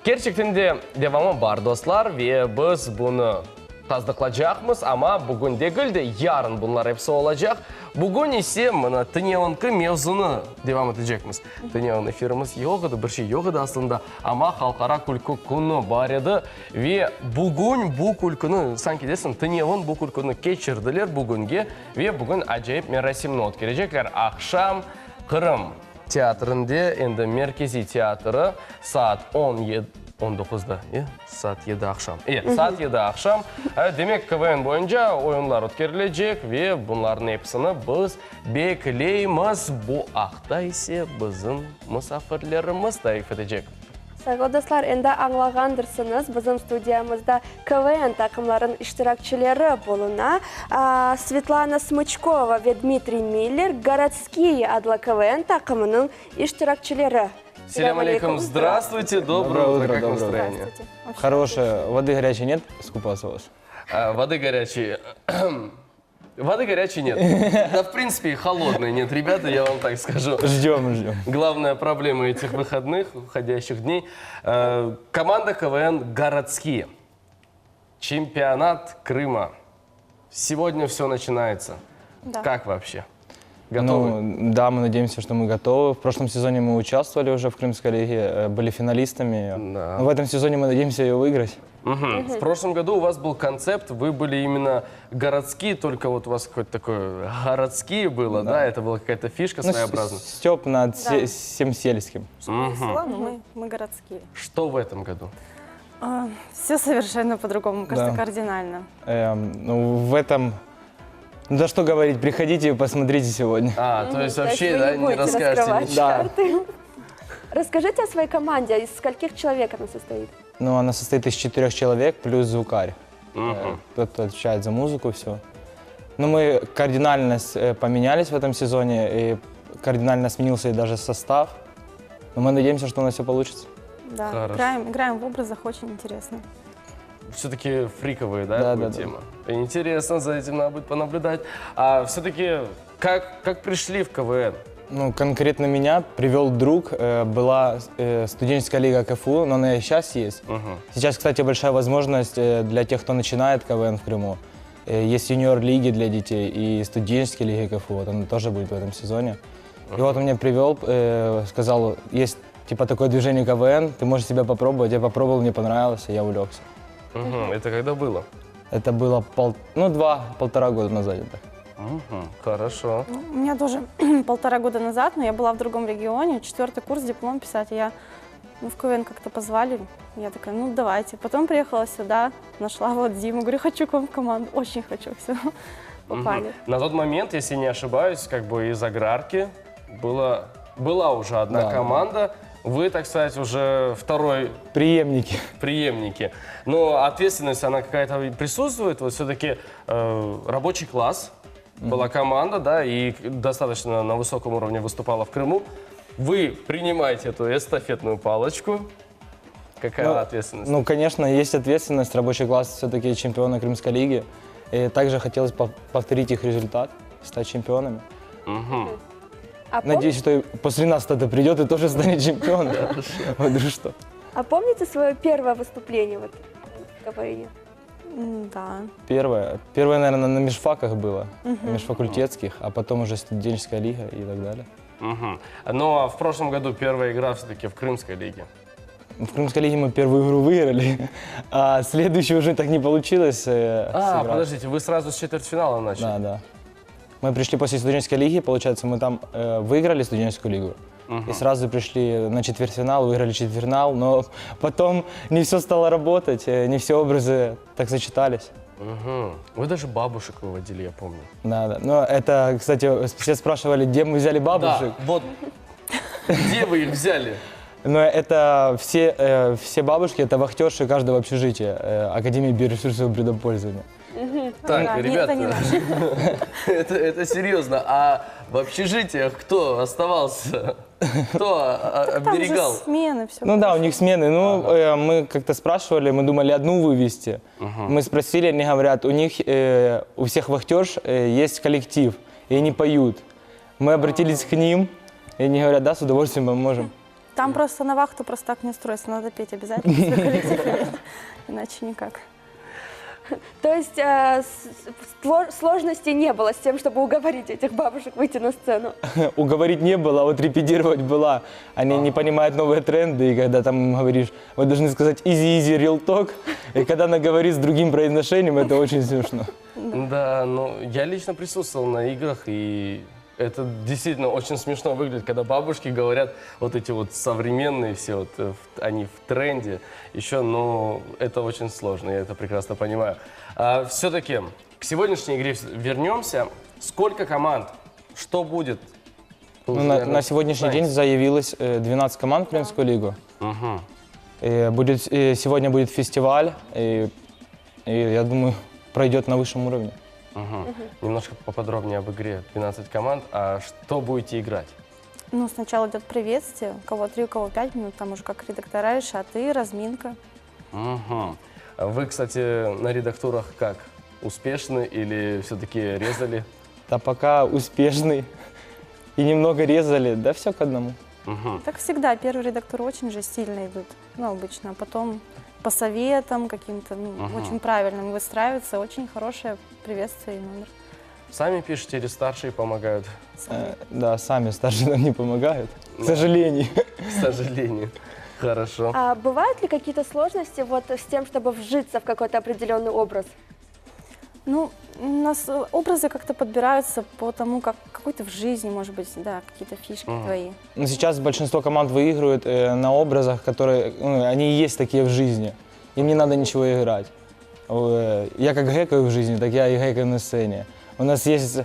Gerçekten devamı var dostlar ve biz bunu tasdiklayacağımız ama bugün değil de yarın bunlar hepsi olacak. Bugün ise mana Tınyavan'ki mevzunu devam edeceğimiz. Tınyavan efirimiz yok idi, bir şey yok idi aslında ama halkara kulku kunu var idi ve bugün bu kulkunu sanki desin Tınyavan bu kulkunu geçirdiler bugünge ve bugün acayip merasimini o'tkazecekler. Akşam Kırım Teatrında, endi Merkezi Teatrı saat 19'da, saat 7 akşam. Saat 7 akşam. Demek KVN boyunca oyunlar o'tkazilacak ve bunların hepsini biz bekleyimiz. Bu haqda ise bizim misafirlerimiz tarif edecek. Sayın dostlar, endi anlagandırсınız. Bizim studiyamızda KVN takımların iştirakçıları buluna. Svetlana Smычкова ve Dmitriy Miller, Городские adlı KVN takımının iştirakçıları. Салям алейкум, здравствуйте, доброе утро, как настроение? Хорошее. Воды горячей нет, скупаться у вас? Воды горячей. Воды горячей нет. Да, в принципе, и холодной нет, ребята, я вам так скажу. Ждем. Главная проблема этих выходных, уходящих дней. Команда КВН «Городские». Чемпионат Крыма. Сегодня все начинается. Да. Как вообще? Готовы? Ну, да, мы надеемся, что мы готовы. В прошлом сезоне мы участвовали уже в Крымской лиге, были финалистами. Да. Но в этом сезоне мы надеемся ее выиграть. В прошлом году у вас был концепт, вы были именно городские, только вот у вас какой-то такой городские было, да? Это была какая-то фишка своеобразная. Стёб над всем сельским. Села, но мы городские. Что в этом году? Все совершенно по-другому, кажется, Да. кардинально. Ну, в этом... Ну, да что говорить, приходите и посмотрите сегодня. То есть То есть вообще, вы да, не не будете расскажете раскрывать ничего? Да. карты. Расскажите о своей команде, из скольких человек она состоит? Ну, она состоит из 4 человек плюс звукарь. Кто-то отвечает за музыку, все. Но мы кардинально поменялись в этом сезоне, и кардинально сменился и даже состав. Но мы надеемся, что у нас все получится. Да, Хорошо. играем в образах, очень интересно. Все-таки фриковые, да, Да, будет да, тема? Интересно, за этим надо будет понаблюдать. А все-таки, как пришли в КВН? Ну, конкретно меня привел друг. Была студенческая лига КФУ, но она и сейчас есть. Сейчас, кстати, большая возможность для тех, кто начинает КВН в Крыму. Есть юниор-лиги для детей и студенческие лиги КФУ. Вот она тоже будет в этом сезоне. И вот он меня привел, сказал, есть типа такое движение КВН, ты можешь себя попробовать. Я попробовал, мне понравилось, и я увлекся. Это когда было? Это было полтора года назад. Так. Хорошо. У меня тоже 1,5 года назад, но я была в другом регионе, 4-й курс, диплом писать. И я в КВН как-то позвали, я такая, ну давайте. Потом приехала сюда, нашла вот Диму, говорю, хочу к вам в команду, очень хочу, все, попали. На тот момент, если не ошибаюсь, как бы из Аграрки была уже одна Да. команда. Вы, так сказать, уже второй Преемники. преемники. Но ответственность, она какая-то присутствует. Вот все-таки рабочий класс, была команда, да, и достаточно на высоком уровне выступала в Крыму. Вы принимаете эту эстафетную палочку. Какая ответственность? Ну, конечно, есть ответственность. Рабочий класс все-таки чемпионы Крымской лиги. И также хотелось повторить их результат, стать чемпионами. А, Надеюсь, что и после нас кто-то придет и тоже станет чемпионом. Вот что. а помните свое первое выступление вот, в КВН? Да. Первое, наверное, на межфаках было, межфакультетских, а потом уже студенческая лига и так далее. Ну, а в прошлом году первая игра все-таки в Крымской лиге. В Крымской лиге мы первую игру выиграли, а следующую уже так не получилось сыграть. Подождите, вы сразу с четвертьфинала начали? Да. Мы пришли после студенческой лиги, получается, мы там выиграли студенческую лигу. И сразу пришли на четвертьфинал, выиграли четвертьфинал, но потом не все стало работать, не все образы так сочетались. Вы даже бабушек выводили, я помню. Да. Но это, кстати, все спрашивали, где мы взяли бабушек. Да, вот. Где вы их взяли? Но это все бабушки, это вахтерши каждого общежития Академии биоресурсового придопользования. Так, Да, ребята, это не наше. это серьезно. А в общежитиях кто оставался? Кто Там же оберегал? смены, все. Ну да, у них смены. Ну, мы как-то спрашивали, мы думали одну вывести. Мы спросили, они говорят, у них, у всех вахтерш есть коллектив, и они поют. Мы обратились к ним, и они говорят, да, с удовольствием поможем. Там просто на вахту просто так не устроиться, надо петь обязательно, свой коллектив иметь, иначе никак. То есть сложностей не было с тем, чтобы уговорить этих бабушек выйти на сцену? Уговорить не было, а вот репетировать была. Они не понимают новые тренды, и когда там говоришь, вы должны сказать easy, real talk, и когда она говорит с другим произношением, это очень смешно. Да, ну я лично присутствовал на играх, и это действительно очень смешно выглядит, когда бабушки говорят вот эти вот современные все, вот, они в тренде еще, но это очень сложно, я это прекрасно понимаю. Все-таки к сегодняшней игре вернемся. Сколько команд? Что будет? Ну, на сегодняшний день заявилось 12 команд в Украинскую лигу. Угу. Сегодня будет фестиваль, и я думаю, пройдет на высшем уровне. Угу. Немножко поподробнее об игре. 12 команд. А что будете играть? Ну, сначала идет приветствие, у кого 3, у кого 5 минут, там уже как редактора решат, и разминка. Угу. Вы, кстати, на редактурах как? Успешны или все-таки резали? Да пока успешный. И немного резали, да все к одному. Угу. Так всегда, первые редакторы очень же стильно идут, ну, обычно, а потом по советам каким-то, ну, очень правильным выстраивается, очень хорошее приветствие и номер. Сами пишете или старшие помогают? Да, сами старшие нам не помогают, к сожалению. К сожалению. Хорошо. А бывают ли какие-то сложности вот с тем, чтобы вжиться в какой-то определенный образ? Ну, у нас образы как-то подбираются по тому, какой ты в жизни, может быть, да, какие-то фишки твои. Ну, сейчас большинство команд выигрывают на образах, которые, они и есть такие в жизни. Им не надо ничего играть. Я как гэкаю в жизни, так я и гэкаю на сцене. У нас есть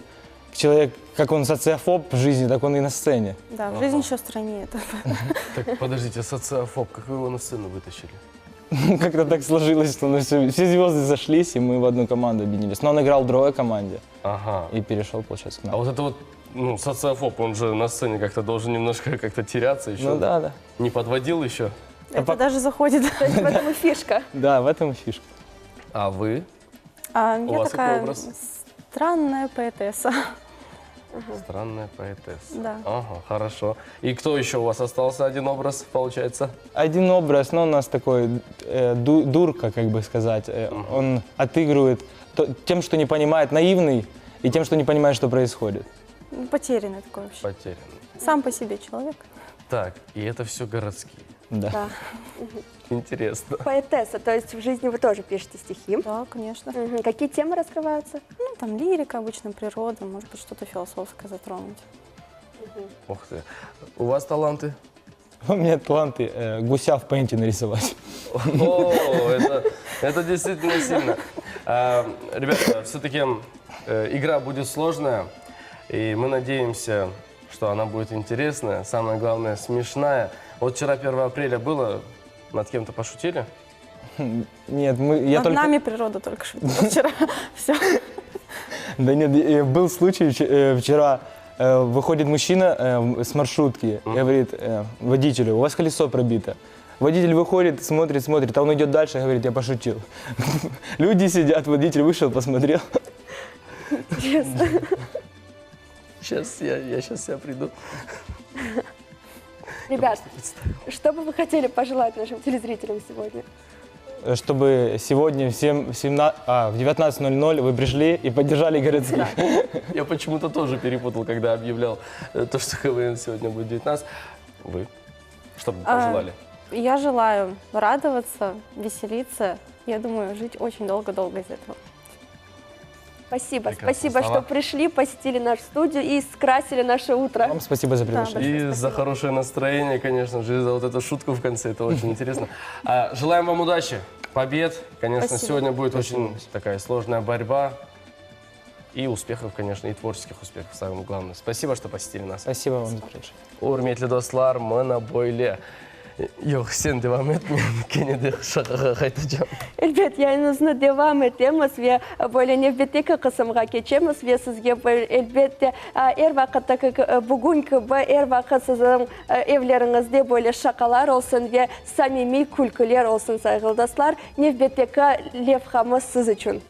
человек, как он социофоб в жизни, так он и на сцене. Да, в жизни еще страннее. Так, подождите, социофоб, как вы его на сцену вытащили? Как-то так сложилось, что все звезды зашлись, и мы в одну команду объединились. Но он играл в другой команде Ага. и перешел, получается, к А нам. вот это вот, ну, социофоб, он же на сцене как-то должен немножко как-то теряться еще. Ну да. Не подводил еще? Это даже заходит. То есть в этом и фишка. Да, в этом и фишка. А вы? Я вас какой такая образ? странная поэтесса. Странная поэтесса. Да. Ага, хорошо. И кто еще у вас остался? Один образ, получается? Один образ, но у нас такой дурка, как бы сказать. Он отыгрывает тем, что не понимает, наивный, и тем, что не понимает, что происходит. Потерянный такой вообще. Потерянный. Сам по себе человек. Так, и это все городские. Да. Да. Интересно. Поэтесса, то есть в жизни вы тоже пишете стихи. Да, конечно. Мгм. Какие темы раскрываются? Ну, там лирика, обычно природа, может быть, что-то философское затронуть. Ух ты. У вас таланты? У меня таланты гуся в пейнте нарисовать. О, это действительно сильно. Ребята, все-таки игра будет сложная, и мы надеемся, что она будет интересная, самое главное, смешная. Вот вчера 1 апреля было, над кем-то пошутили? Нет, Над нами природа только что вчера. Все. Да нет, был случай, вчера выходит мужчина с маршрутки и говорит водителю: у вас колесо пробито. Водитель выходит, смотрит, а он идет дальше и говорит: я пошутил. Люди сидят, водитель вышел, посмотрел. Интересно. Сейчас я сейчас приду. Ребят, что бы вы хотели пожелать нашим телезрителям сегодня? Чтобы сегодня в 19:00 вы пришли и поддержали городских. Я почему-то тоже перепутал, когда объявлял то, что КВН сегодня будет 19. Вы? Что бы вы пожелали? Я желаю радоваться, веселиться. Я думаю, жить очень долго-долго из этого. Спасибо. Прекрасные Спасибо, слова. что пришли, посетили нашу студию и скрасили наше утро. Вам спасибо за приглашение. И за хорошее настроение, конечно же, и за вот эту шутку в конце. Это очень интересно. Желаем вам удачи, побед. Конечно, Спасибо. сегодня будет очень такая сложная борьба. И успехов, конечно, и творческих успехов, самое главное. Спасибо, что посетили нас. Спасибо вам за приглашение. Урметли достлар, мына бойле. Yok, sen devam etmeyin. Gene de şakaға қайтacağım. Elbet yayınımızda devam etemiz ve böyle növbеттегі қысымға keçemiz ve sizге elbette er vakitteki bugünkü er vakit sizin evlerinizde böyle şakalar olsun ve samimi külküler olsun saygılı dostlar. Növbettегі levhamız siz için.